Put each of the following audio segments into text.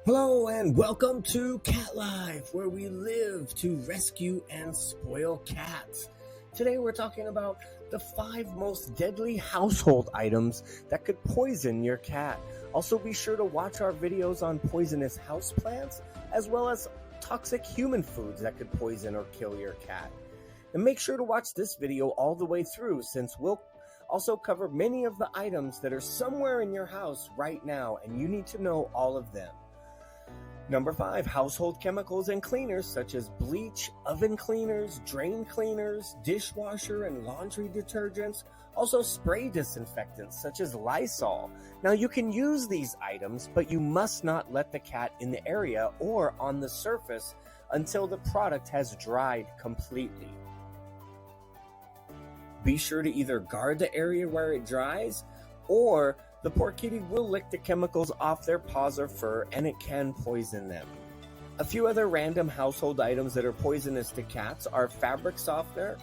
Hello and welcome to Catlife, where we live to rescue and spoil cats. Today we're talking about the 5 most deadly household items that could poison your cat. Also be sure to watch our videos on poisonous houseplants, as well as toxic human foods that could poison or kill your cat. And make sure to watch this video all the way through, since we'll also cover many of the items that are somewhere in your house right now, and you need to know all of them. Number 5, household chemicals and cleaners such as bleach, oven cleaners, drain cleaners, dishwasher and laundry detergents, also spray disinfectants such as Lysol. Now you can use these items, but you must not let the cat in the area or on the surface until the product has dried completely. Be sure to either guard the area where it dries, or the poor kitty will lick the chemicals off their paws or fur, and it can poison them. A few other random household items that are poisonous to cats are fabric softener,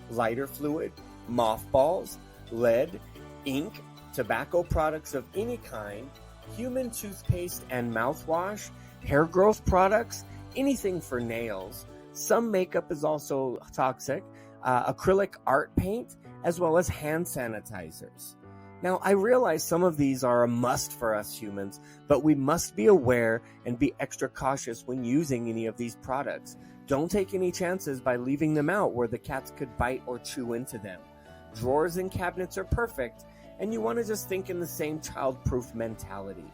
lighter fluid, mothballs, lead, ink, tobacco products of any kind, human toothpaste and mouthwash, hair growth products, anything for nails. Some makeup is also toxic, acrylic art paint, as well as hand sanitizers. Now, I realize some of these are a must for us humans, but we must be aware and be extra cautious when using any of these products. Don't take any chances by leaving them out where the cats could bite or chew into them. Drawers and cabinets are perfect, and you want to just think in the same child-proof mentality.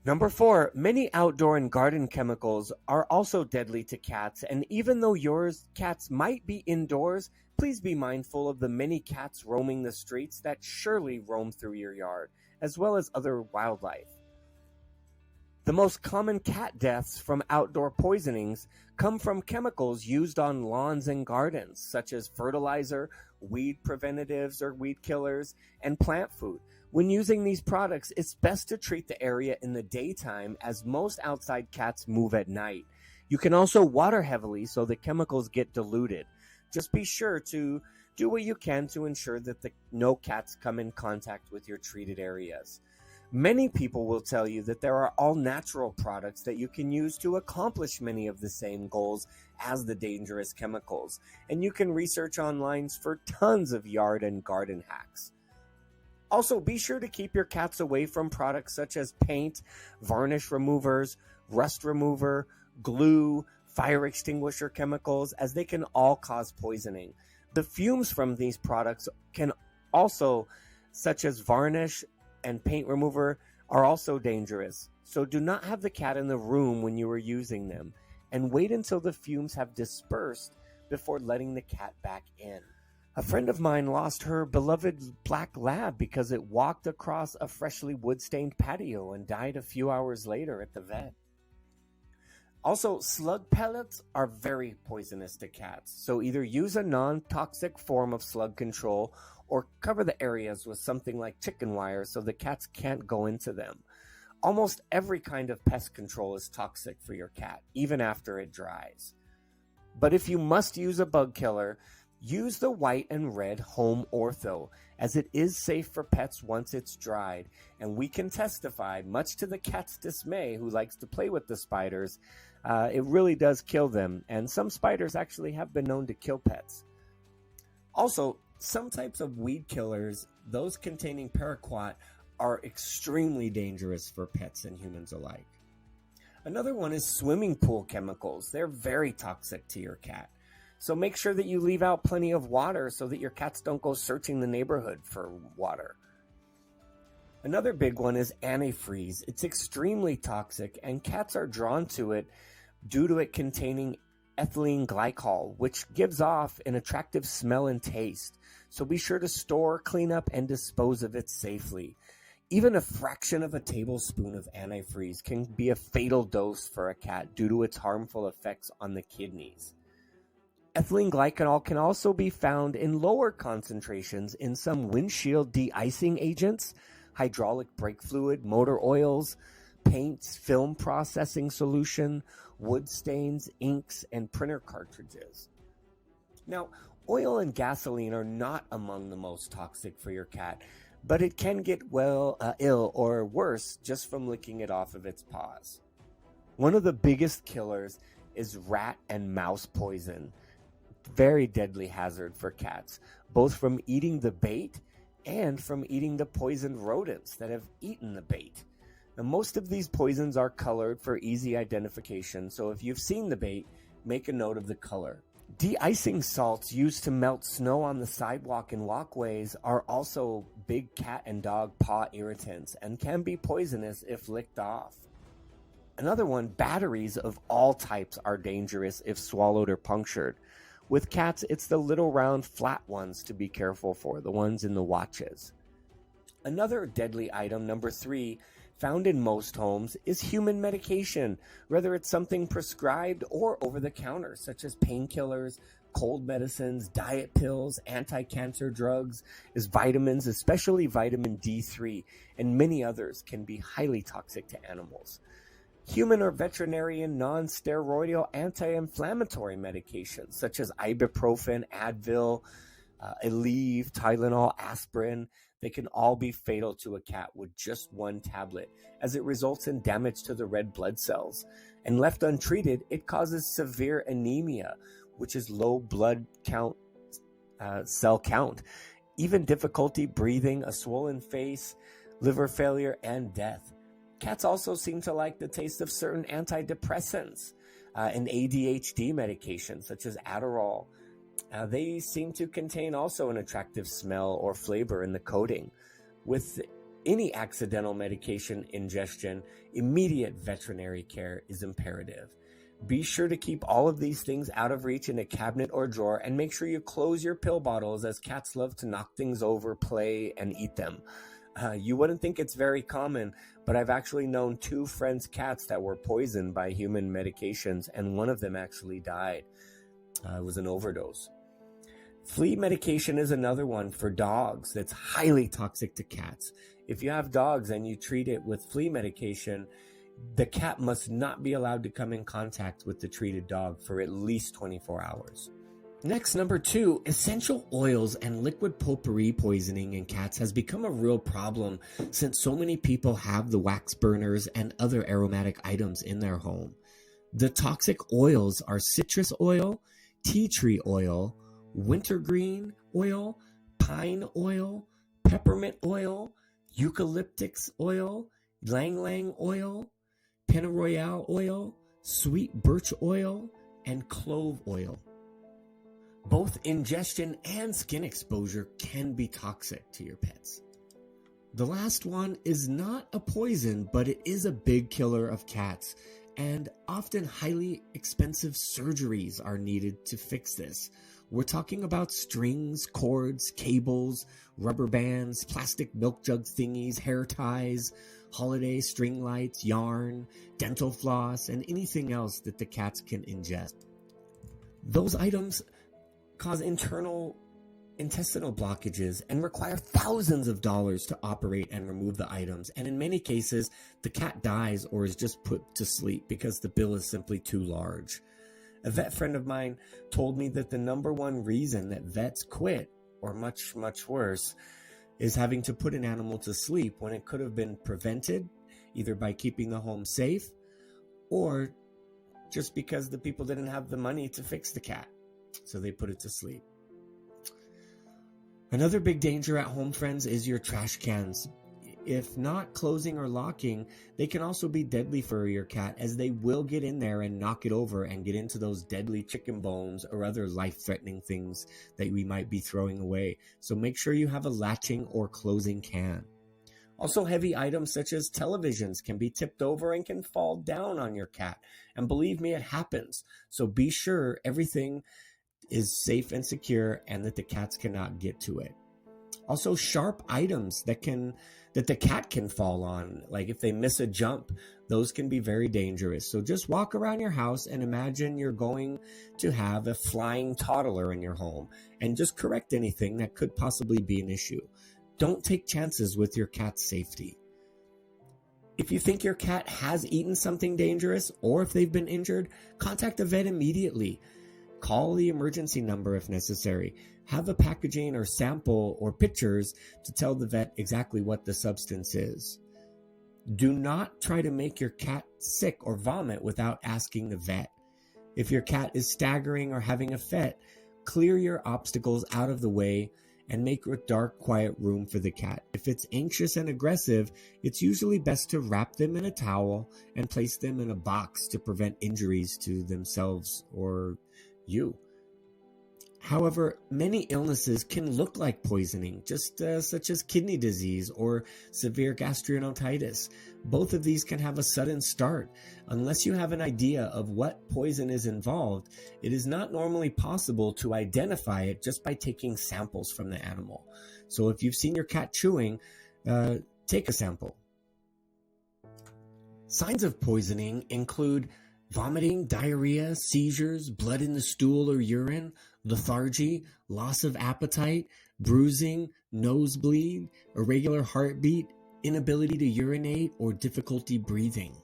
Number 4, many outdoor and garden chemicals are also deadly to cats, and even though your cats might be indoors, please be mindful of the many cats roaming the streets that surely roam through your yard, as well as other wildlife. The most common cat deaths from outdoor poisonings come from chemicals used on lawns and gardens, such as fertilizer, weed preventatives or weed killers, and plant food. When using these products, it's best to treat the area in the daytime, as most outside cats move at night. You can also water heavily so the chemicals get diluted. Just be sure to do what you can to ensure that no cats come in contact with your treated areas. Many people will tell you that there are all natural products that you can use to accomplish many of the same goals as the dangerous chemicals, and you can research online for tons of yard and garden hacks. Also, be sure to keep your cats away from products such as paint, varnish removers, rust remover, glue, fire extinguisher chemicals, as they can all cause poisoning. The fumes from these products can also, such as varnish and paint remover, are also dangerous. So do not have the cat in the room when you are using them, and wait until the fumes have dispersed before letting the cat back in. A friend of mine lost her beloved black lab because it walked across a freshly wood-stained patio and died a few hours later at the vet. Also, slug pellets are very poisonous to cats, so either use a non-toxic form of slug control or cover the areas with something like chicken wire so the cats can't go into them. Almost every kind of pest control is toxic for your cat, even after it dries. But if you must use a bug killer, use the white and red Home Ortho, as it is safe for pets once it's dried, and we can testify, much to the cat's dismay who likes to play with the spiders, it really does kill them, and some spiders actually have been known to kill pets. Also, some types of weed killers, those containing paraquat, are extremely dangerous for pets and humans alike. Another one is swimming pool chemicals. They're very toxic to your cat. So make sure that you leave out plenty of water so that your cats don't go searching the neighborhood for water. Another big one is antifreeze. It's extremely toxic, and cats are drawn to it due to it containing ethylene glycol, which gives off an attractive smell and taste. So be sure to store, clean up, and dispose of it safely. Even a fraction of a tablespoon of antifreeze can be a fatal dose for a cat due to its harmful effects on the kidneys. Ethylene glycol can also be found in lower concentrations in some windshield de-icing agents, hydraulic brake fluid, motor oils, paints, film processing solution, wood stains, inks, and printer cartridges. Now, oil and gasoline are not among the most toxic for your cat, but it can get ill or worse just from licking it off of its paws. One of the biggest killers is rat and mouse poison. Very deadly hazard for cats, both from eating the bait and from eating the poisoned rodents that have eaten the bait. Now, most of these poisons are colored for easy identification, so if you've seen the bait, make a note of the color. De-icing salts used to melt snow on the sidewalk and walkways are also big cat and dog paw irritants and can be poisonous if licked off. Another one, batteries of all types are dangerous if swallowed or punctured. With cats, it's the little round flat ones to be careful for, the ones in the watches. Another deadly item, number 3, found in most homes is human medication, whether it's something prescribed or over the counter, such as painkillers, cold medicines, diet pills, anti-cancer drugs, as vitamins, especially vitamin D3, and many others can be highly toxic to animals. Human or veterinarian non-steroidal anti-inflammatory medications, such as ibuprofen, Advil, Aleve, Tylenol, aspirin, they can all be fatal to a cat with just one tablet, as it results in damage to the red blood cells. And left untreated, it causes severe anemia, which is low blood cell count, even difficulty breathing, a swollen face, liver failure, and death. Cats also seem to like the taste of certain antidepressants and ADHD medications, such as Adderall. They seem to contain also an attractive smell or flavor in the coating. With any accidental medication ingestion, immediate veterinary care is imperative. Be sure to keep all of these things out of reach in a cabinet or drawer, and make sure you close your pill bottles, as cats love to knock things over, play, and eat them. You wouldn't think it's very common, but I've actually known 2 friends' cats that were poisoned by human medications, and one of them actually died. It was an overdose. Flea medication is another one for dogs that's highly toxic to cats. If you have dogs and you treat it with flea medication, the cat must not be allowed to come in contact with the treated dog for at least 24 hours. Next, number 2, essential oils and liquid potpourri poisoning in cats has become a real problem since so many people have the wax burners and other aromatic items in their home. The toxic oils are citrus oil, tea tree oil, wintergreen oil, pine oil, peppermint oil, eucalyptus oil, ylang ylang oil, pennyroyal oil, sweet birch oil, and clove oil. Both ingestion and skin exposure can be toxic to your pets. The last one is not a poison, but it is a big killer of cats, and often highly expensive surgeries are needed to fix this. We're talking about strings, cords, cables, rubber bands, plastic milk jug thingies, hair ties, holiday string lights, yarn, dental floss, and anything else that the cats can ingest. Those items cause intestinal blockages and require thousands of dollars to operate and remove the items. And in many cases, the cat dies or is just put to sleep because the bill is simply too large. A vet friend of mine told me that the number one reason that vets quit, or much, much worse, is having to put an animal to sleep when it could have been prevented, either by keeping the home safe or just because the people didn't have the money to fix the cat. So they put it to sleep. Another big danger at home, friends, is your trash cans. If not closing or locking, they can also be deadly for your cat, as they will get in there and knock it over and get into those deadly chicken bones or other life-threatening things that we might be throwing away. So make sure you have a latching or closing can. Also, heavy items such as televisions can be tipped over and can fall down on your cat. And believe me, it happens. So be sure everything is safe and secure and that the cats cannot get to it. Also, sharp items that the cat can fall on, like if they miss a jump, those can be very dangerous. So just walk around your house and imagine you're going to have a flying toddler in your home, and just correct anything that could possibly be an issue. Don't take chances with your cat's safety. If you think your cat has eaten something dangerous, or if they've been injured, contact a vet immediately. Call the emergency number if necessary. have a packaging or sample or pictures to tell the vet exactly what the substance is. Do not try to make your cat sick or vomit without asking the vet. If your cat is staggering or having a fit, clear your obstacles out of the way and make a dark, quiet room for the cat. If it's anxious and aggressive, it's usually best to wrap them in a towel and place them in a box to prevent injuries to themselves or you. However, many illnesses can look like poisoning, such as kidney disease or severe gastroenteritis. Both of these can have a sudden start. Unless you have an idea of what poison is involved, it is not normally possible to identify it just by taking samples from the animal. So if you've seen your cat chewing, take a sample. Signs of poisoning include vomiting, diarrhea, seizures, blood in the stool or urine, lethargy, loss of appetite, bruising, nosebleed, irregular heartbeat, inability to urinate, or difficulty breathing.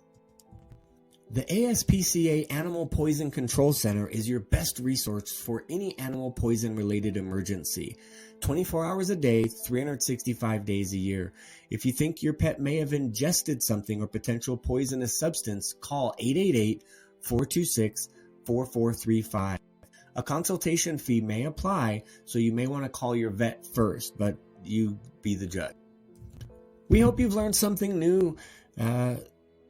The ASPCA Animal Poison Control Center is your best resource for any animal poison-related emergency. 24 hours a day, 365 days a year. If you think your pet may have ingested something or potential poisonous substance, call 888-426-4435. A consultation fee may apply, so you may want to call your vet first, but you be the judge. We hope you've learned something new,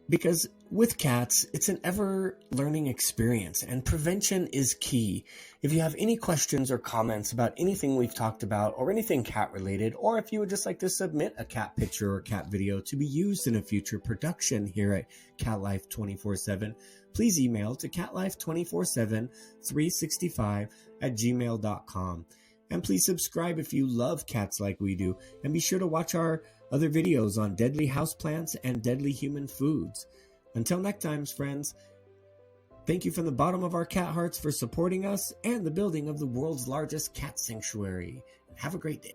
because with cats, it's an ever-learning experience, and prevention is key. If you have any questions or comments about anything we've talked about or anything cat-related, or if you would just like to submit a cat picture or cat video to be used in a future production here at Catlife 24/7, please email to catlife247-365@gmail.com. And please subscribe if you love cats like we do, and be sure to watch our other videos on deadly houseplants and deadly human foods. Until next time, friends, thank you from the bottom of our cat hearts for supporting us and the building of the world's largest cat sanctuary. Have a great day.